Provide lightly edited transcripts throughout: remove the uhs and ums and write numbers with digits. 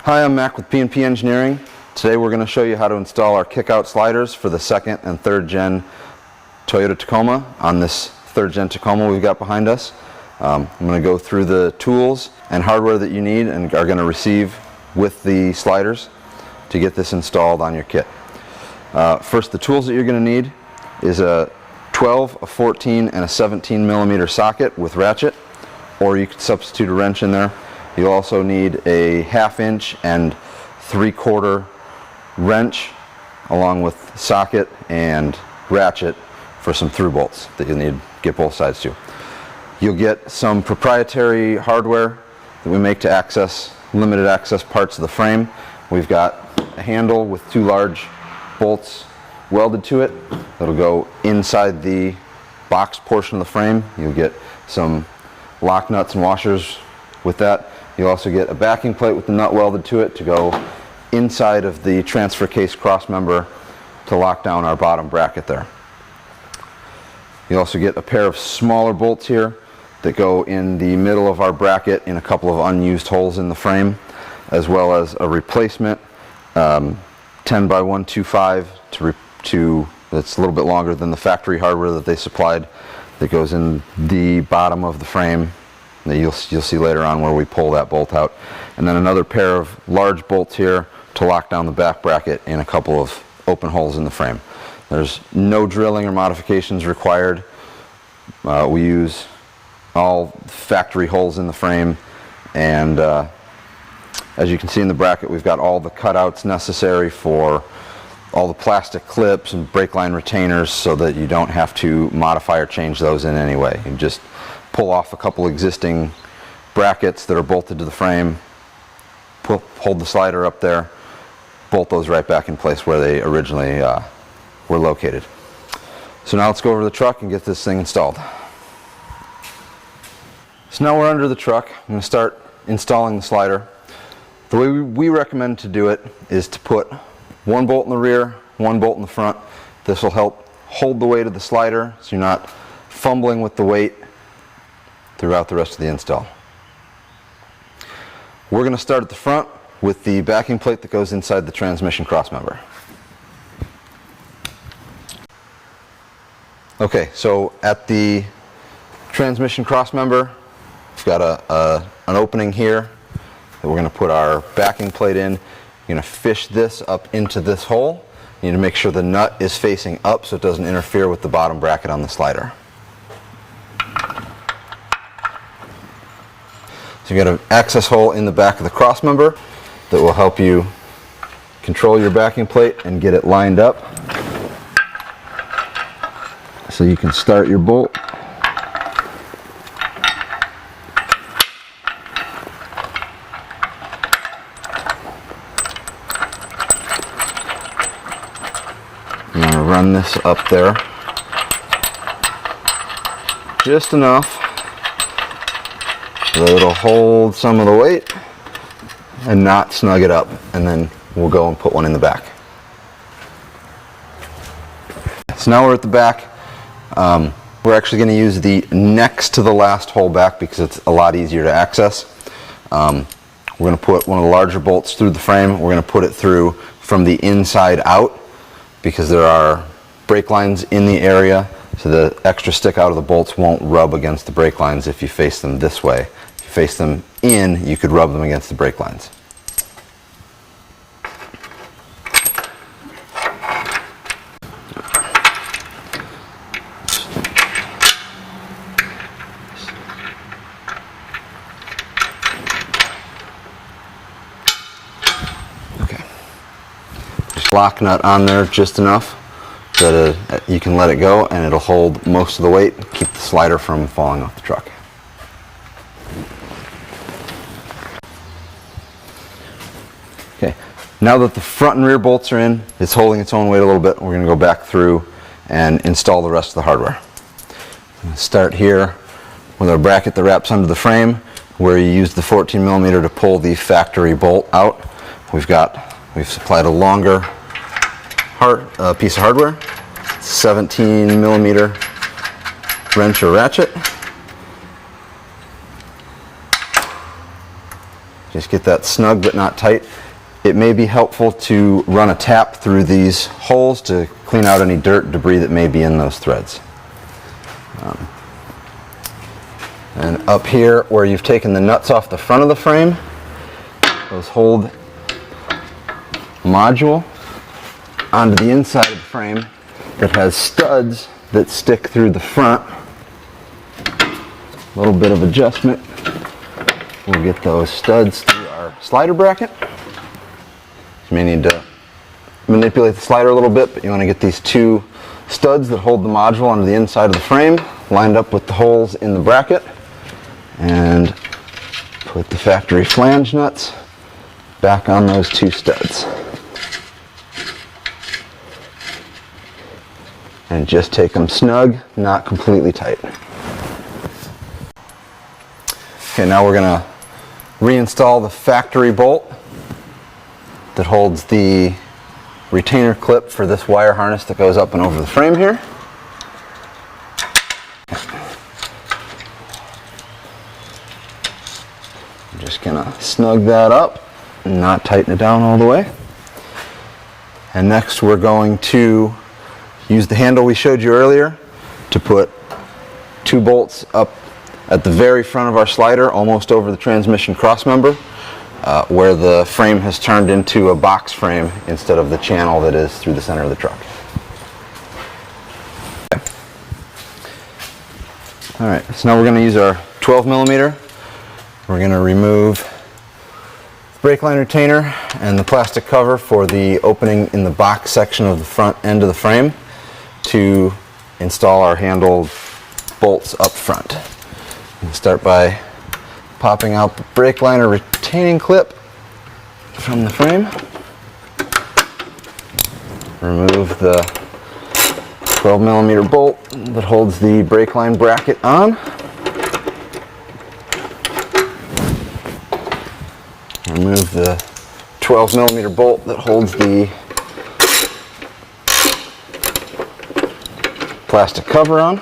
Hi, I'm Mac with P&P Engineering. Today we're going to show you how to install our kick-out sliders for the second and third gen Toyota Tacoma on this third gen Tacoma we've got behind us. I'm going to go through the tools and hardware that you need and are going to receive with the sliders to get this installed on your kit. First, the tools that you're going to need is a 12, a 14, and a 17 millimeter socket with ratchet, or you could substitute a wrench in there. You'll also need a 1/2 inch and 3/4 wrench along with socket and ratchet for some through bolts that you'll need to get both sides to. You'll get some proprietary hardware that we make to access limited access parts of the frame. We've got a handle with 2 large bolts welded to it that'll go inside the box portion of the frame. You'll get some lock nuts and washers with that. You'll also get a backing plate with the nut welded to it to go inside of the transfer case cross member to lock down our bottom bracket there. You'll also get a pair of smaller bolts here that go in the middle of our bracket in a couple of unused holes in the frame, as well as a replacement 10x125 that's a little bit longer than the factory hardware that they supplied, that goes in the bottom of the frame that you'll see later on where we pull that bolt out. And then another pair of large bolts here to lock down the back bracket in a couple of open holes in the frame. There's no drilling or modifications required. We use all factory holes in the frame, and as you can see in the bracket, we've got all the cutouts necessary for all the plastic clips and brake line retainers so that you don't have to modify or change those in any way. You just pull off a couple existing brackets that are bolted to the frame, hold the slider up there, bolt those right back in place where they originally were located. So now let's go over to the truck and get this thing installed. So now we're under the truck. I'm going to start installing the slider. The way we recommend to do it is to put 1 bolt in the rear, 1 bolt in the front. This will help hold the weight of the slider so you're not fumbling with the weight throughout the rest of the install. We're going to start at the front with the backing plate that goes inside the transmission crossmember. Okay, so at the transmission crossmember, we've got an opening here that we're going to put our backing plate in. You're going to fish this up into this hole. You need to make sure the nut is facing up so it doesn't interfere with the bottom bracket on the slider. So you've got an access hole in the back of the crossmember that will help you control your backing plate and get it lined up so you can start your bolt. I'm going to run this up there just enough so that it'll hold some of the weight and not snug it up, and then we'll go and put one in the back. So now we're at the back. We're actually going to use the next to the last hole back because it's a lot easier to access. We're going to put one of the larger bolts through the frame. We're going to put it through from the inside out because there are brake lines in the area, so the extra stick out of the bolts won't rub against the brake lines if you face them this way. If you face them in, you could rub them against the brake lines. Okay. Just lock nut on there just enough that you can let it go and it'll hold most of the weight, keep the slider from falling off the truck. Okay, now that the front and rear bolts are in, it's holding its own weight a little bit. We're going to go back through and install the rest of the hardware. I'm going to start here with our bracket that wraps under the frame, where you use the 14 millimeter to pull the factory bolt out. We've supplied a longer piece of hardware, 17 millimeter wrench or ratchet. Just get that snug but not tight. It may be helpful to run a tap through these holes to clean out any dirt, debris that may be in those threads. And up here where you've taken the nuts off the front of the frame, those hold module onto the inside of the frame that has studs that stick through the front. A little bit of adjustment. We'll get those studs through our slider bracket. You may need to manipulate the slider a little bit, but you want to get these two studs that hold the module onto the inside of the frame lined up with the holes in the bracket, and put the factory flange nuts back on those two studs. And just take them snug, not completely tight. Okay, now we're going to reinstall the factory bolt that holds the retainer clip for this wire harness that goes up and over the frame here. I'm just going to snug that up and not tighten it down all the way. And next we're going to use the handle we showed you earlier to put two bolts up at the very front of our slider, almost over the transmission crossmember, where the frame has turned into a box frame instead of the channel that is through the center of the truck. Okay. Alright, so now we're going to use our 12 millimeter. We're going to remove the brake line retainer and the plastic cover for the opening in the box section of the front end of the frame to install our handled bolts up front. We'll start by popping out the brake liner retaining clip from the frame. Remove the 12 millimeter bolt that holds the brake line bracket on. Remove the 12 millimeter bolt that holds the plastic cover on.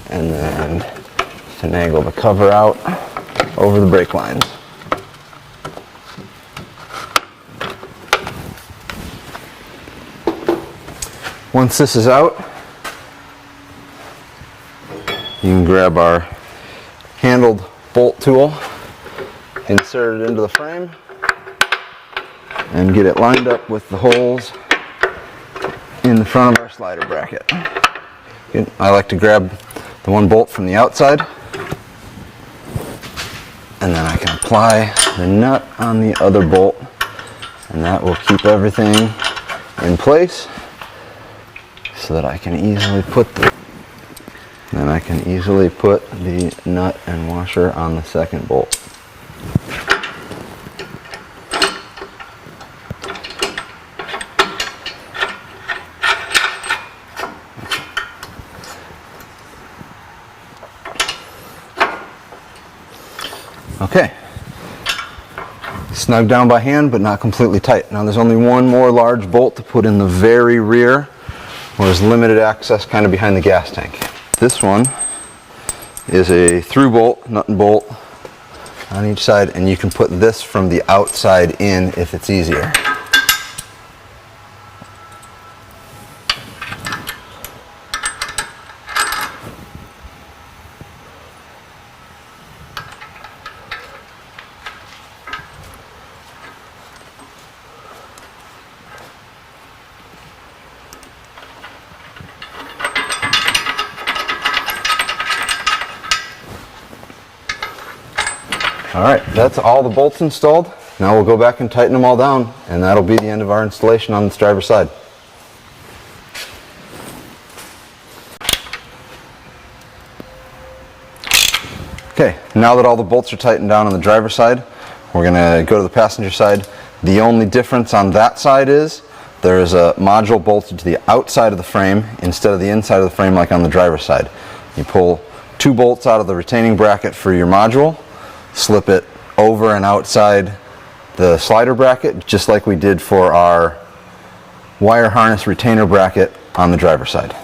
And then finagle the cover out over the brake lines. Once this is out, you can grab our handled bolt tool, insert it into the frame, and get it lined up with the holes in the front of our slider bracket. I like to grab the one bolt from the outside, and then I can apply the nut on the other bolt, and that will keep everything in place so that I can easily put the nut and washer on the second bolt. Okay, snug down by hand but not completely tight. Now there's only one more large bolt to put in the very rear where there's limited access kind of behind the gas tank. This one is a through bolt, nut and bolt on each side, and you can put this from the outside in if it's easier. Alright, that's all the bolts installed. Now we'll go back and tighten them all down, and that'll be the end of our installation on this driver's side. Okay, now that all the bolts are tightened down on the driver's side, we're going to go to the passenger side. The only difference on that side is there is a module bolted to the outside of the frame instead of the inside of the frame like on the driver's side. You pull two bolts out of the retaining bracket for your module, slip it over and outside the slider bracket just like we did for our wire harness retainer bracket on the driver's side.